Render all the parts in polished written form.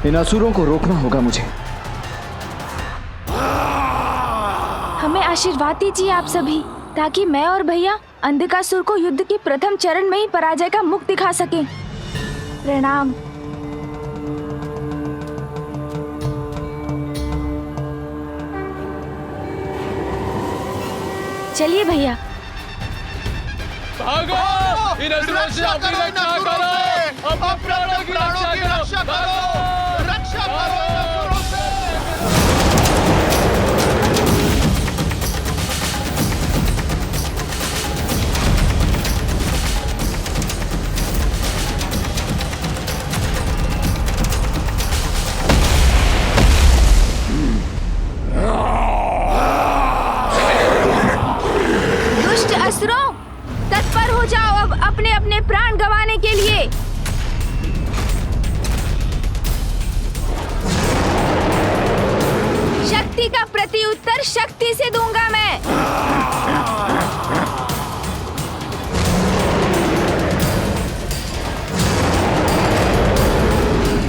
इन असुरों को रोकना होगा मुझे। हमें आशीर्वाद दीजिए आप सभी, ताकि मैं और भैया अंधकासुर को युद्ध के प्रथम चरण में ही पराजय का मुख दिखा सकें। प्रणाम। चलिए भैया। भागो! इन असुरों से अपनी रक्षा करो! अपने प्राणों की रक्षा करो! रक्षा करो इन असुरों से! दुष्ट असुरों, तत्पर हो जाओ अब अपने अपने प्राण गंवाने के लिए। शक्ति का प्रत्युत्तर शक्ति से दूंगा मैं।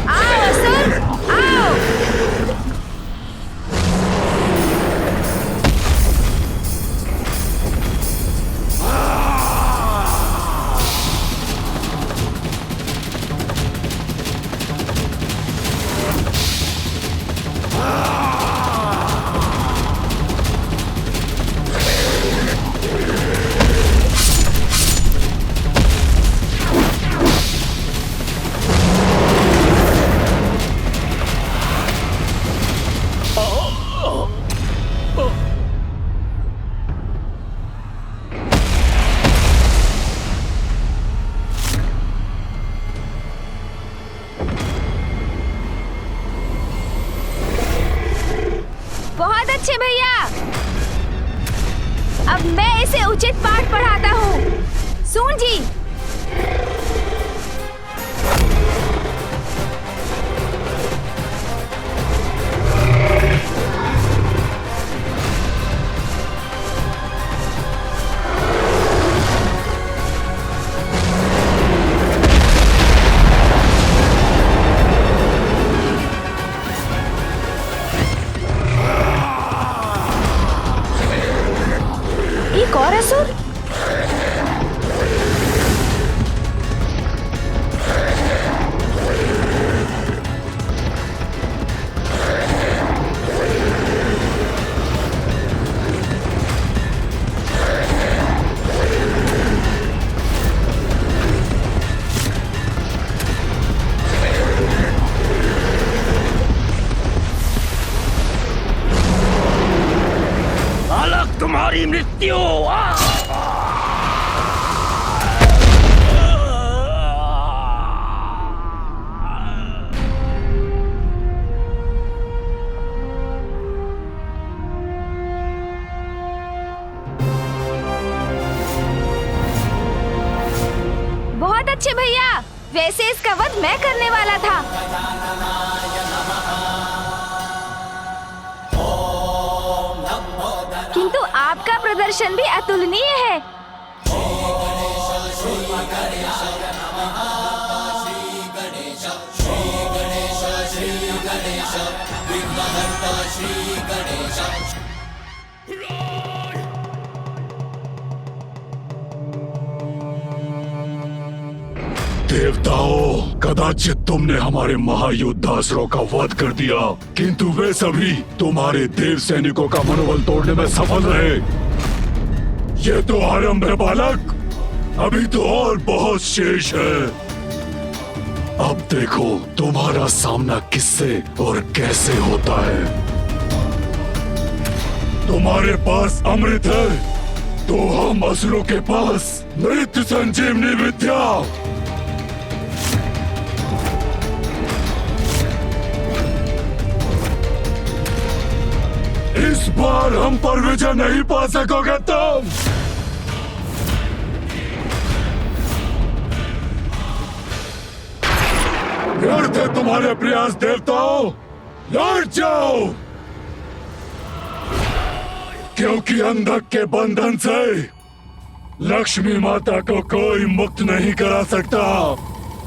आओ असुर, आओ। बहुत अच्छे भैया, अब मैं इसे उचित पाठ पढ़ाता हूँ। सुन जी। एक और असुर? बालक, तुम्हारी मृत्यु! बहुत अच्छे भैया, वैसे इसका वध मैं करने वाला था। किंतु आपका प्रदर्शन भी अतुलनीय है। देवताओं, कदाचित तुमने हमारे महायोद्धासुरों का वध कर दिया, किंतु वे सभी तुम्हारे देव सैनिकों का मनोबल तोड़ने में सफल रहे। ये तो आरंभ है बालक, अभी तो और बहुत शेष है। अब देखो तुम्हारा सामना किससे और कैसे होता है। तुम्हारे पास अमृत है, तो हम असुरों के पास मृत्यु संजीवनी विद्या। इस बार हम पर विजय नहीं पा सकोगे तुम। व्यर्थ है तुम्हारे प्रयास देवताओं, लौट जाओ, क्योंकि अंधक के बंधन से लक्ष्मी माता को कोई मुक्त नहीं करा सकता,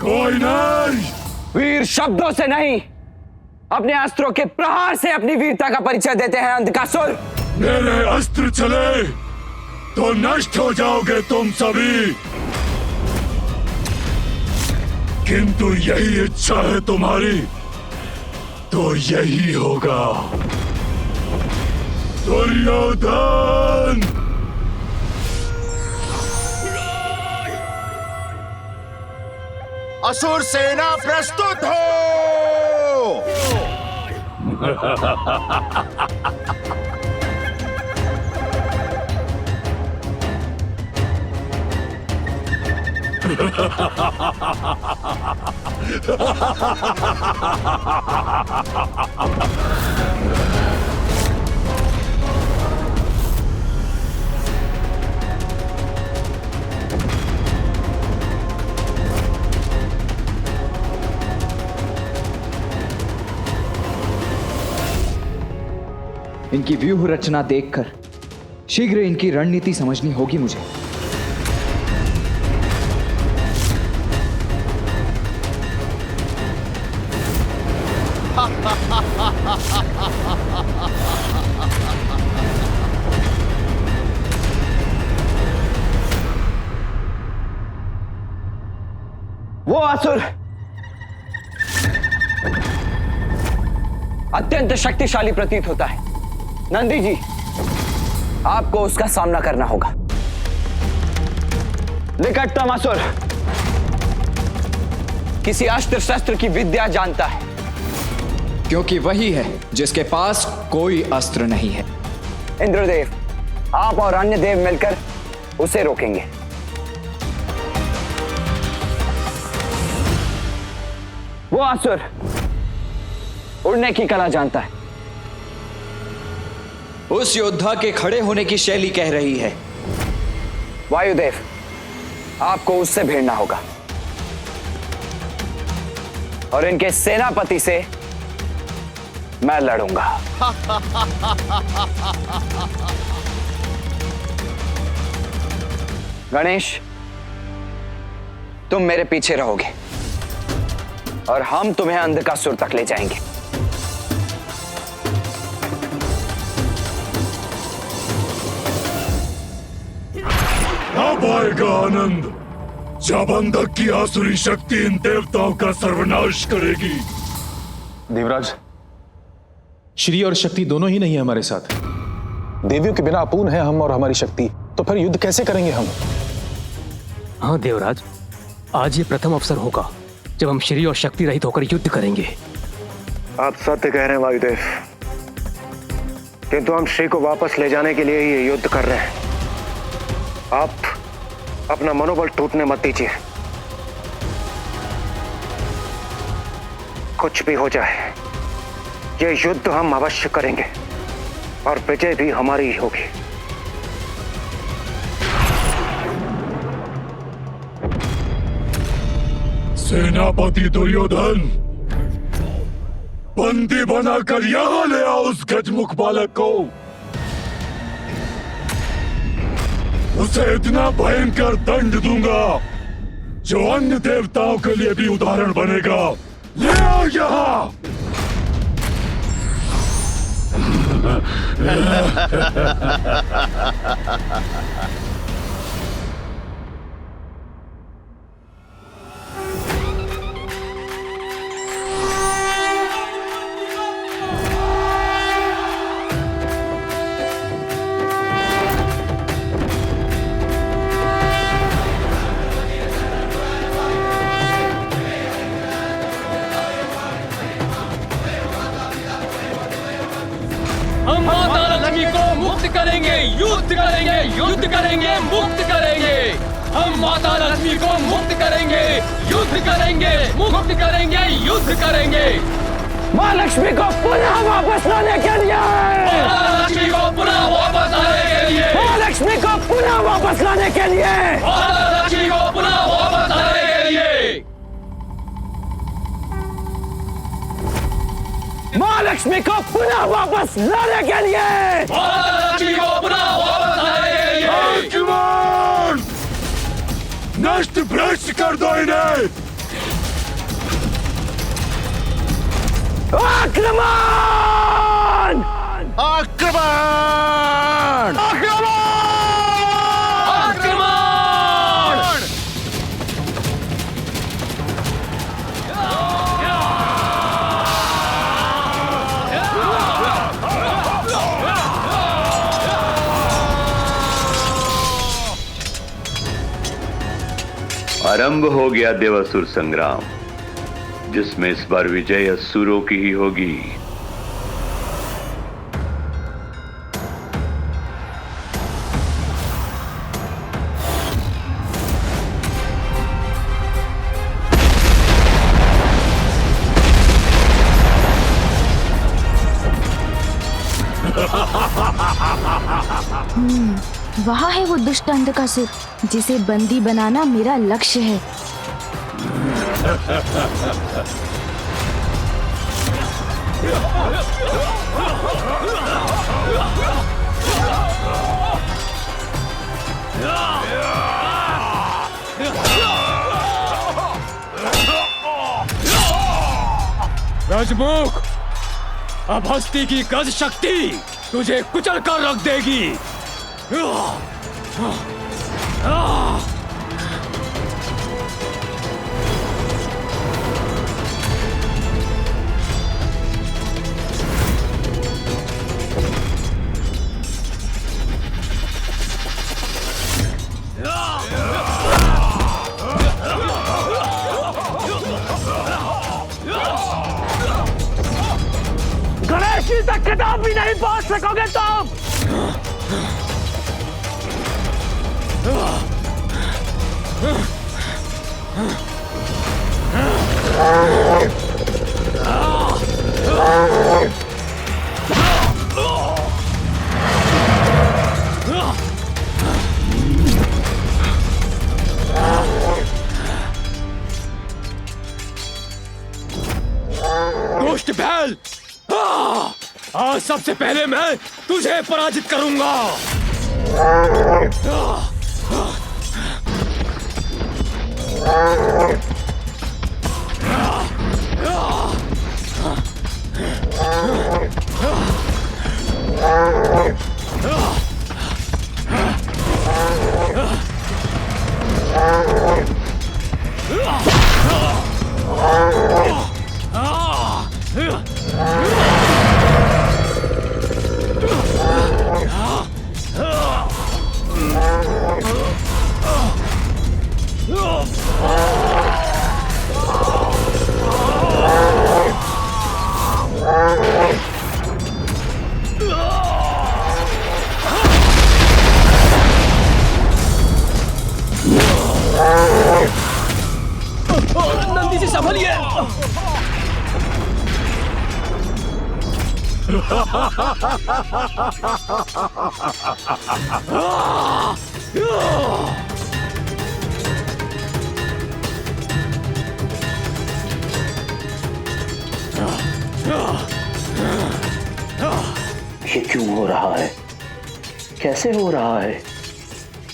कोई नहीं। वीर शब्दों से नहीं, अपने अस्त्रों के प्रहार से अपनी वीरता का परिचय देते हैं अंधकासुर। मेरे अस्त्र चले तो नष्ट हो जाओगे तुम सभी, किंतु यही इच्छा है तुम्हारी तो यही होगा। दुर्योधन! असुर सेना प्रस्तुत हो। इनकी व्यूह रचना देखकर शीघ्र इनकी रणनीति समझनी होगी मुझे। वो असुर अत्यंत शक्तिशाली प्रतीत होता है। नंदी जी, आपको उसका सामना करना होगा। निकटतम असुर किसी अस्त्र शस्त्र की विद्या जानता है, क्योंकि वही है जिसके पास कोई अस्त्र नहीं है। इंद्रदेव, आप और अन्य देव मिलकर उसे रोकेंगे। वो असुर उड़ने की कला जानता है। उस योद्धा के खड़े होने की शैली कह रही है। वायुदेव, आपको उससे भिड़ना होगा और इनके सेनापति से मैं लड़ूंगा। गणेश, तुम मेरे पीछे रहोगे और हम तुम्हें अंधकासुर तक ले जाएंगे। अब आएगा आनंद जब अंधक की आसुरी शक्ति इन देवताओं का सर्वनाश करेगी। देवराज, श्री और शक्ति दोनों ही नहीं है हमारे साथ। देवियों के बिना अपूर्ण है हम और हमारी शक्ति, तो फिर युद्ध कैसे करेंगे हम? हाँ देवराज, आज ये प्रथम अवसर होगा जब हम श्री और शक्ति रहित होकर युद्ध करेंगे। आप सत्य कह रहे हैं वायुदेव, किंतु हम श्री को वापस ले जाने के लिए ही ये युद्ध कर रहे हैं। आप अपना मनोबल टूटने मत दीजिए। कुछ भी हो जाए, ये युद्ध हम अवश्य करेंगे और विजय भी हमारी ही होगी। सेनापति दुर्योधन, बंदी बनाकर यहां ले आओ उस गजमुख बालक को। उसे इतना भयंकर दंड दूंगा जो अन्य देवताओं के लिए भी उदाहरण बनेगा। ले आओ यहां। हम माता लक्ष्मी को मुक्त करेंगे, युद्ध करेंगे, युद्ध करेंगे, मुक्त करेंगे। हम माता लक्ष्मी को मुक्त करेंगे, युद्ध करेंगे, मुक्त करेंगे, युद्ध करेंगे। माँ लक्ष्मी को पुनः वापस लाने के लिए, माता लक्ष्मी को पुनः वापस लाने के लिए, माँ लक्ष्मी को पुनः वापस लाने के लिए, माता लक्ष्मी को पुनः वापस लाने के लिए, माँ लक्ष्मी को पुनः वापस लाने के लिए, माता लक्ष्मी को पुनः वापस लाने के लिए। अर्जुन! नष्ट भ्रष्ट कर दो इन्हें। आक्रमण! आक्रमण! आक्रमण! आरंभ हो गया देवासुर संग्राम, जिसमें इस बार विजय असुरों की ही होगी। वहाँ है वो दुष्ट अंधकासुर जिसे बंदी बनाना मेरा लक्ष्य है। राजमुख, अब हस्ती की गज शक्ति तुझे कुचल कर रख देगी। गणेश जी तक खिताब भी नहीं पहुंच सकोगे तुम। दुष्ट बैल, आज सबसे पहले मैं तुझे पराजित करूंगा। नंदी जी संभलिए। ये क्यों हो रहा है? कैसे हो रहा है?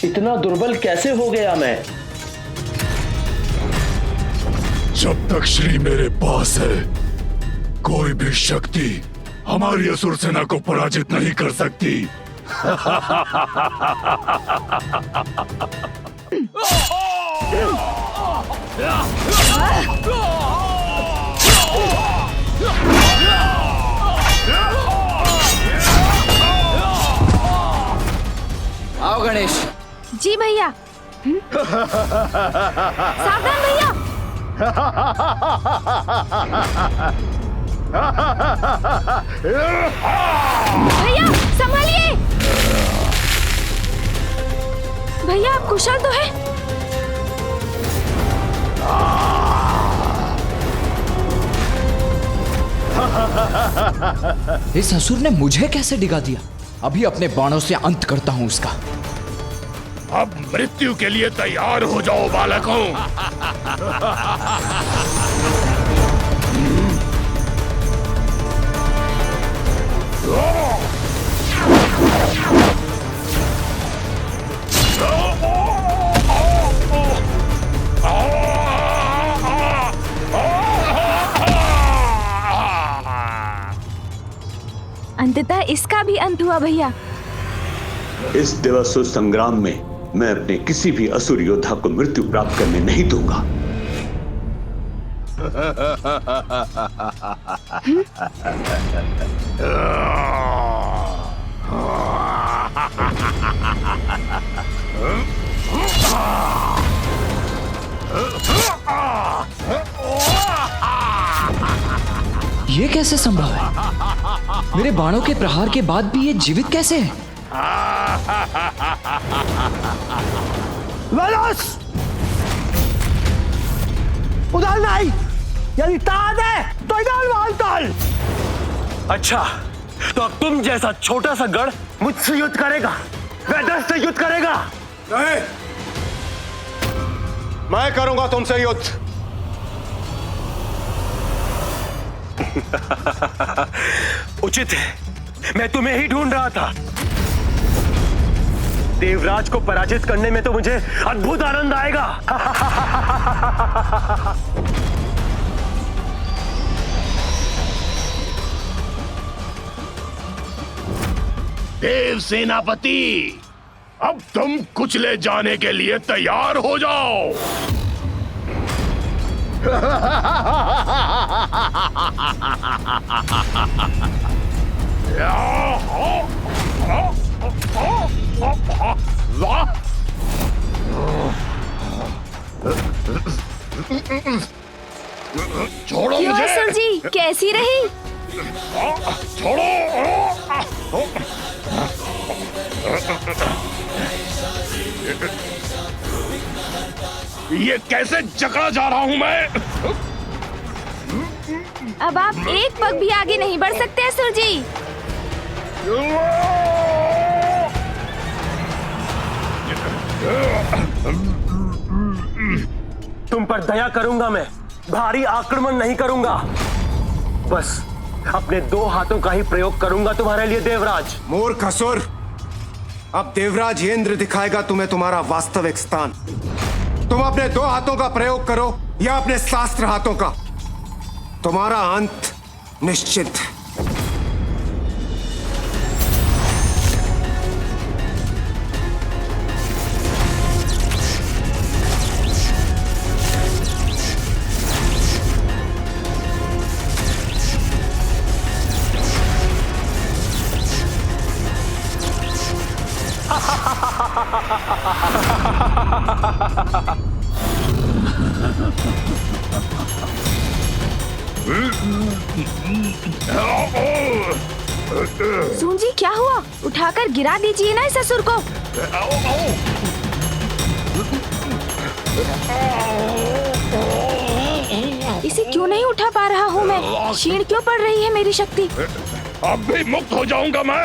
इतना दुर्बल कैसे हो गया मैं? जब तक श्री मेरे पास है, कोई भी शक्ति हमारी असुर सेना को पराजित नहीं कर सकती। आओ गणेश। जी भैया। सावधान भैया। भैया संभालिए। भैया आप कुशल तो है? इस असुर ने मुझे कैसे डिगा दिया? अभी अपने बाणों से अंत करता हूं उसका। अब मृत्यु के लिए तैयार हो जाओ बालकों। अंततः इसका भी अंत हुआ भैया। इस देवासुर संग्राम में मैं अपने किसी भी असुर योद्धा को मृत्यु प्राप्त करने नहीं दूंगा। ये कैसे संभव है? मेरे बाणों के प्रहार के बाद भी ये जीवित कैसे है? उदाल नहीं, यदि ताद है तो इदाल वालताल। अच्छा, तो अब तुम जैसा छोटा सा गढ़ मुझसे युद्ध करेगा, वेदस से युद्ध करेगा? नहीं, मैं करूंगा तुमसे युद्ध। उचित है, मैं तुम्हें ही ढूंढ रहा था। देवराज को पराजित करने में तो मुझे अद्भुत आनंद आएगा। देव सेनापति, अब तुम कुचले जाने के लिए तैयार हो जाओ। छोड़ो क्यों मुझे। असुर जी, कैसी रही? छोड़ो। ये कैसे जकड़ा जा रहा हूं मैं? अब आप एक पग भी आगे नहीं बढ़ सकते असुर जी। तुम पर दया करूंगा मैं, भारी आक्रमण नहीं करूंगा। बस अपने 2 हाथों का ही प्रयोग करूंगा तुम्हारे लिए देवराज। मूर्ख असुर, अब देवराज इंद्र दिखाएगा तुम्हें तुम्हारा वास्तविक स्थान। तुम अपने 2 हाथों का प्रयोग करो या अपने शास्त्र हाथों का, तुम्हारा अंत निश्चित है। सूंजी, क्या हुआ? उठाकर गिरा दीजिए ना इस असुर को। इसे क्यों नहीं उठा पा रहा हूँ मैं? क्षीण क्यों पड़ रही है मेरी शक्ति? अब भी मुक्त हो जाऊंगा मैं।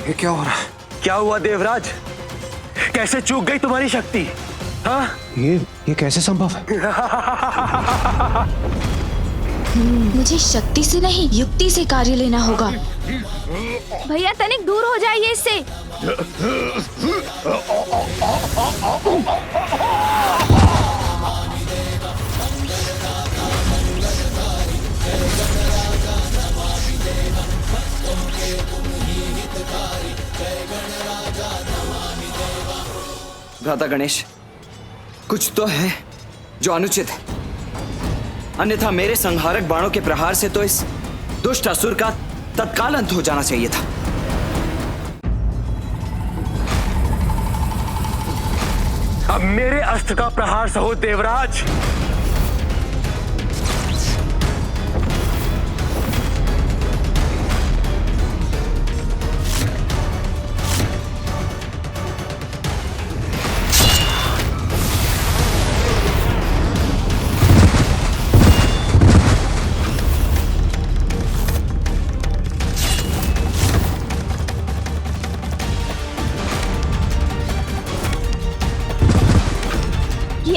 ये क्या हो रहा है? क्या हुआ देवराज? कैसे चूक गई तुम्हारी शक्ति? हाँ? ये कैसे संभव है? मुझे शक्ति से नहीं, युक्ति से कार्य लेना होगा। भैया तनिक दूर हो जाइए इससे। भ्राता गणेश, कुछ तो है जो अनुचित है, अन्यथा मेरे संहारक बाणों के प्रहार से तो इस दुष्ट असुर का तत्काल अंत हो जाना चाहिए था। अब मेरे अस्त्र का प्रहार सहो देवराज।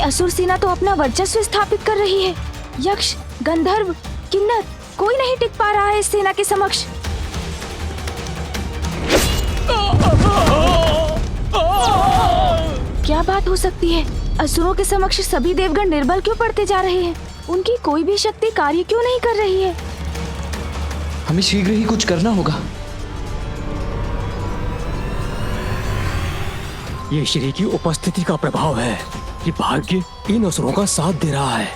असुर सेना तो अपना वर्चस्व स्थापित कर रही है। यक्ष, गंधर्व, किन्नर, कोई नहीं टिक पा रहा है इस सेना के समक्ष। क्या बात हो सकती है? असुरों के समक्ष सभी देवगण निर्बल क्यों पड़ते जा रहे हैं? उनकी कोई भी शक्ति कार्य क्यों नहीं कर रही है? हमें शीघ्र ही कुछ करना होगा। ये श्री की उपस्थिति का प्रभाव है कि भाग्य इन असुरों का साथ दे रहा है।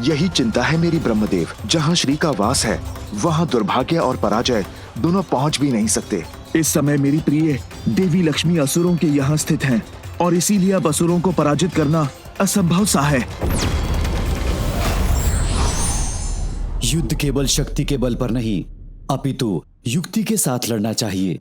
यही चिंता है मेरी ब्रह्मदेव। जहाँ श्री का वास है वहाँ दुर्भाग्य और पराजय दोनों पहुँच भी नहीं सकते। इस समय मेरी प्रिय देवी लक्ष्मी असुरों के यहाँ स्थित हैं और इसीलिए अब असुरों को पराजित करना असंभव सा है। युद्ध केवल शक्ति के बल पर नहीं, अपितु युक्ति के साथ लड़ना चाहिए।